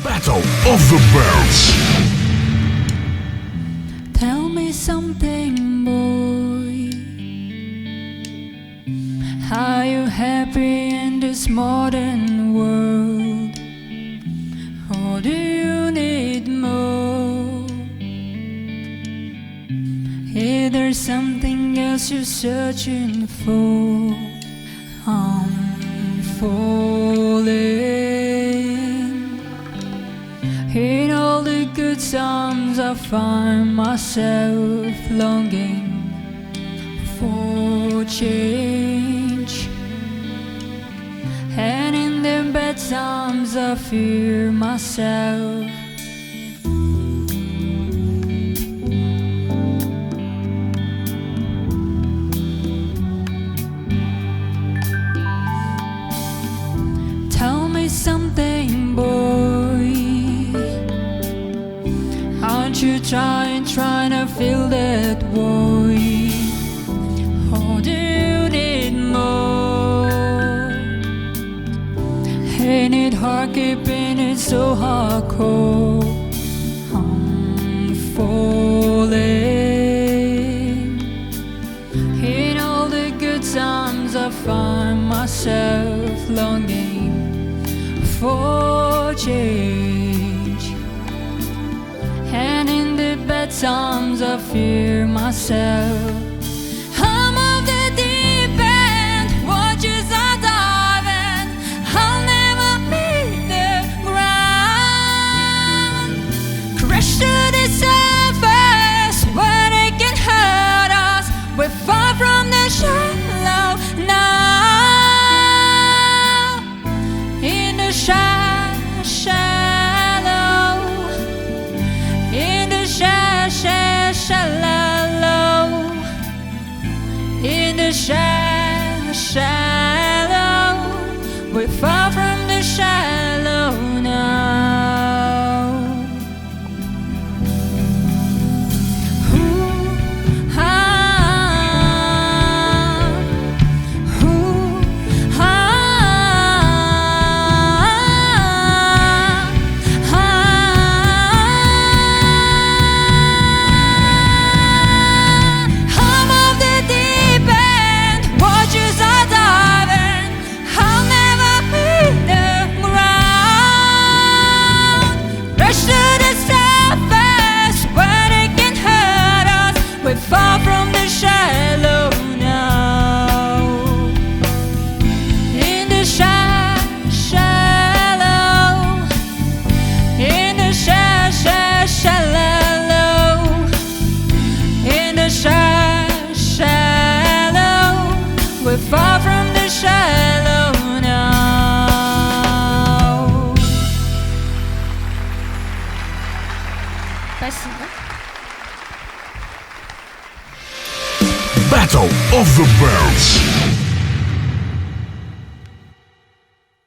Battle of the Bands. Tell me something, boy. Are you happy in this modern world? Or do you need more? Is there something else you're searching for? I'm falling. In all the good times I find myself longing for change, and in the bad times I fear myself. Tell me something, boy. Aren't you trying to fill that void? Or do you need more? Ain't it hard keeping it so hardcore? I'm falling. In all the good times I find myself longing for change, and in the bad times I fear myself. I'm of the deep end, waters are diving. I'll never meet the ground. Crash to the surface where they can hurt us. We're far from the shallow now. In the shallow, in the shallow, in the shallow, we're far from the shallow now. Ooh, ah, ooh, ah, ah. I'm of the deep end, waters are diving. I'll never meet the ground. Rush to the surface where they can hurt us. We're far from the shallow now. In the shallow, in the shallow, in the shallow, we're far from the shallow now. Спасибо. Battle of the Bands.